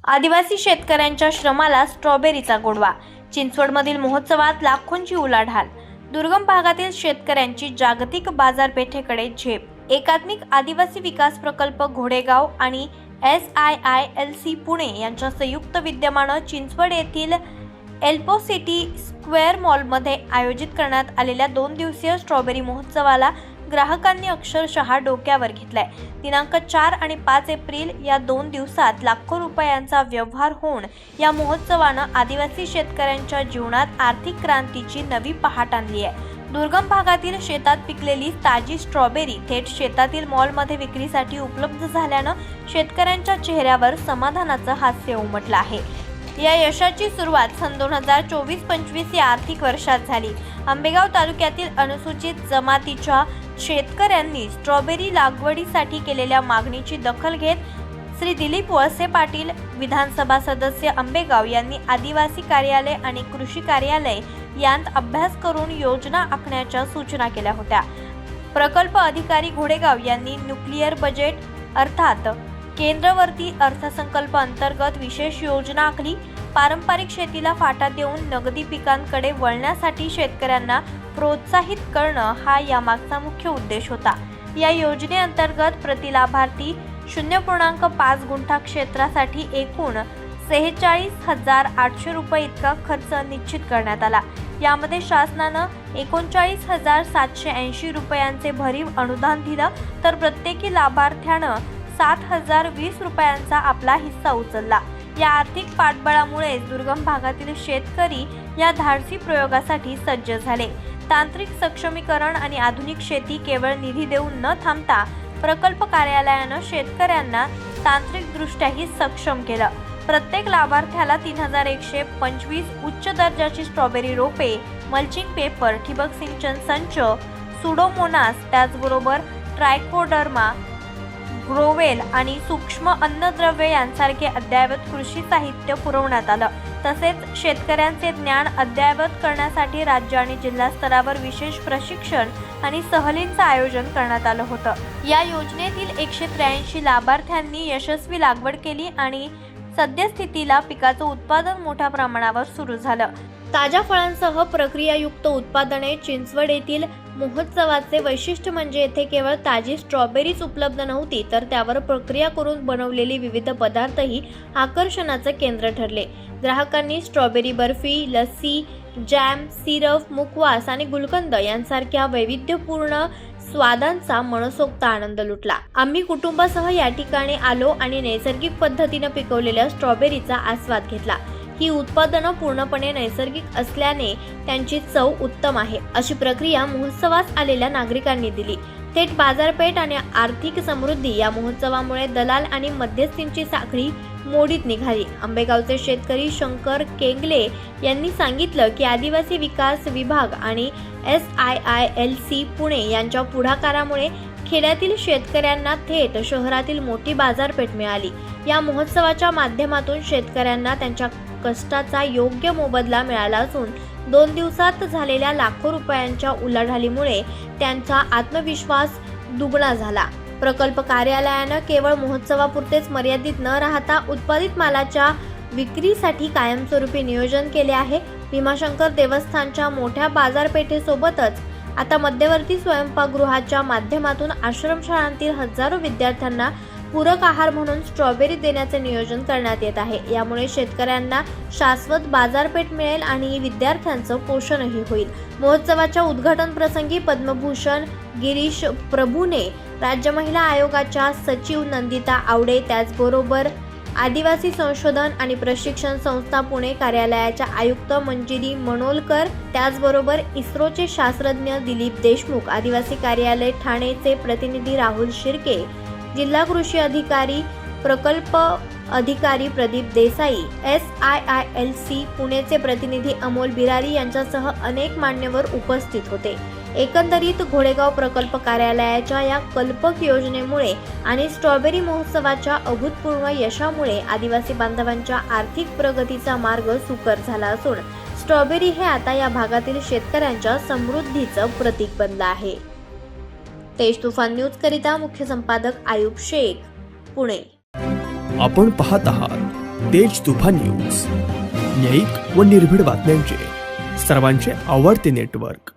आदिवासी शेतकऱ्यांच्या श्रमाला स्ट्रॉबेरीचा गोडवा। चिंचवडमधील महोत्सवात लाखोंची उलाढाल। दुर्गम भागातील शेतकऱ्यांची जागतिक बाजारपेठेकडे झेप। एकात्मिक आदिवासी विकास प्रकल्प घोडेगाव आणि SIILC पुणे यांच्या संयुक्त विद्यमानं चिंचवड येथील एल्पो सिटी स्क्वेअर मॉलमध्ये आयोजित करण्यात आलेल्या 2 दिवसीय स्ट्रॉबेरी महोत्सवाला ग्राहकांनी अक्षरशः डोक्यावर घेतलाय। दिनांक 4 आणि 5 एप्रिल या 2 दिवसात लाखो रुपयांचा व्यवहार होऊन या महोत्सवानं आदिवासी शेतकऱ्यांच्या जीवनात आर्थिक क्रांतीची नवी पहाट आणली आहे। दुर्गम भागातील शेतात पिकलेली ताजी स्ट्रॉबेरी थेट शेतातील मॉलमध्ये विक्रीसाठी उपलब्ध झाल्यानं शेतकऱ्यांच्या चेहऱ्यावर समाधानाचं हास्य उमटलं आहे। या यशाची सुरुवात सन 2024-25 या आर्थिक वर्षात झाली। आंबेगाव तालुक्यातील अनुसूचित जमातीच्या शेतकऱ्यांनी स्ट्रॉबेरी लागवडीसाठी केलेल्या मागणीची दखल घेत श्री दिलीप वळसे पाटील, विधानसभा सदस्य आंबेगाव यांनी आदिवासी कार्यालय आणि कृषी कार्यालय यांत अभ्यास करून योजना आखण्याच्या सूचना केल्या होत्या। प्रकल्प अधिकारी घोडेगाव यांनी न्यूक्लिअर बजेट अर्थात केंद्रवर्ती अर्थसंकल्प अंतर्गत विशेष योजना आखली। पारंपरिक शेतीला फाटा देऊन नगदी पिकांकडे वळण्यासाठी शेतकऱ्यांना प्रोत्साहित करणं हा यामागचा मुख्य उद्देश होता। या योजनेअंतर्गत प्रति लाभार्थी 0.5 गुंठा क्षेत्रासाठी एकूण 46,800 रुपये इतका खर्च निश्चित करण्यात आला। यामध्ये शासनानं 39,780 रुपयांचे भरीव अनुदान दिलं, तर प्रत्येकी लाभार्थ्यानं 7,020 रुपयांचा आपला हिस्सा उचलला। या आर्थिक पाठबळामुळे दुर्गम भागातील शेतकरी या धाडसी प्रयोगासाठी सज्ज झाले। तांत्रिक सक्षमीकरण आणि आधुनिक शेती केवळ निधी देऊन न थांबता प्रकल्प कार्यालयानं शेतकऱ्यांना तांत्रिकदृष्ट्याही सक्षम केलं। प्रत्येक लाभार्थ्याला 3,125 उच्च दर्जाची स्ट्रॉबेरी रोपे, मल्चिंग पेपर, ठिबक सिंचन संच, सुडोमोनास, त्याचबरोबर ट्रायकोडर्मा, ग्रोवेल आणि सूक्ष्म अन्नद्रव्य यांसारखे अद्ययावत कृषी साहित्य पुरवण्यात आलं। तसेच शेतकऱ्यांचे ज्ञान अद्ययावत करण्यासाठी राज्य आणि जिल्हा स्तरावर विशेष प्रशिक्षण आणि सहलींचं आयोजन करण्यात आलं होतं। या योजनेतील 183 लाभार्थ्यांनी यशस्वी लागवड केली आणि सद्यस्थितीला पिकाचं उत्पादन मोठ्या प्रमाणावर सुरू झालं। ताज्या फळांसह प्रक्रियायुक्त उत्पादने। चिंचवड येथील महोत्सवाचे वैशिष्ट्य म्हणजे येथे केवळ ताजी स्ट्रॉबेरीच उपलब्ध नव्हती, तर त्यावर प्रक्रिया करून बनवलेली विविध पदार्थही आकर्षणाचं केंद्र ठरले। ग्राहकांनी strawberry barfi, lassi, jam, syrup, मुखवास आणि गुलकंद यांसारख्या वैविध्यपूर्ण स्वादांचा मनसोक्त आनंद लुटला। आम्ही कुटुंबासह या ठिकाणी आलो आणि नैसर्गिक पद्धतीने पिकवलेल्या स्ट्रॉबेरीचा आस्वाद घेतला। ही उत्पादनं पूर्णपणे नैसर्गिक असल्याने त्यांची चव उत्तम आहे, अशी प्रतिक्रिया महोत्सवास आलेल्या नागरिकांनी दिली। थेट बाजारपेठ आणि आर्थिक समृद्धी। या महोत्सवामुळे दलाल आणि मध्यस्थींची साखळी मोडीत निघाली। आंबेगावचे शेतकरी शंकर केंगले यांनी सांगितलं की आदिवासी विकास विभाग आणि SIILC पुणे यांच्या पुढाकारामुळे खेड्यातील शेतकऱ्यांना थेट शहरातील मोठी बाजारपेठ मिळाली। या महोत्सवाच्या माध्यमातून शेतकऱ्यांना त्यांच्या कष्टाचा योग्य मोबदला मिळाला असून 2 दिवसात झालेल्या लाखो रुपयांच्या उलाढालीमुळे त्यांचा आत्मविश्वास दुगणा झाला। प्रकल्प कार्यालयानं केवळ महोत्सवापुरतेच मर्यादित न राहता उत्पादित मालाच्या विक्रीसाठी कायमस्वरूपी नियोजन केले आहे। भीमाशंकर देवस्थानच्या मोठ्या बाजारपेठेसोबतच आता मध्यवर्ती स्वयंपाकगृहाच्या माध्यमातून आश्रमशाळांतील हजारो विद्यार्थ्यांना पूरक आहार म्हणून स्ट्रॉबेरी देण्याचे नियोजन करण्यात येत आहे। यामुळे शेतकऱ्यांना शाश्वत बाजारपेठ मिळेल आणि विद्यार्थ्यांचं पोषणही होईल। महोत्सवाच्या उद्घाटन प्रसंगी पद्मभूषण गिरीश प्रभूने, राज्य महिला आयोगाच्या सचिव नंदिता आवडे, त्याचबरोबर आदिवासी संशोधन आणि प्रशिक्षण संस्था पुणे कार्यालयाच्या आयुक्त मंजिरी मनोलकर, त्याचबरोबर इस्रोचे शास्त्रज्ञ दिलीप देशमुख, आदिवासी कार्यालय ठाणेचे प्रतिनिधी राहुल शिर्के, जिल्हा कृषी अधिकारी, प्रकल्प अधिकारी प्रदीप देसाई, SIILC पुणेचे प्रतिनिधी अमोल बिरारी यांच्यासह अनेक मान्यवर उपस्थित होते। एकंदरीत घोडेगाव प्रकल्प कार्यालयाच्या या कल्पक योजनेमुळे आणि स्ट्रॉबेरी महोत्सवाच्या अभूतपूर्व यशामुळे आदिवासी बांधवांच्या आर्थिक प्रगतीचा मार्ग सुकर झाला असून स्ट्रॉबेरी हे आता या भागातील शेतकऱ्यांच्या समृद्धीचं प्रतीक बनलं आहे। तेज तुफान न्यूज करिता मुख्य संपादक आयुब शेख, पुणे। आपण पाहत आहात तेज तुफान न्यूज, न्यायिक व निर्भीड बातम्यांचे सर्वांचे आवडते नेटवर्क.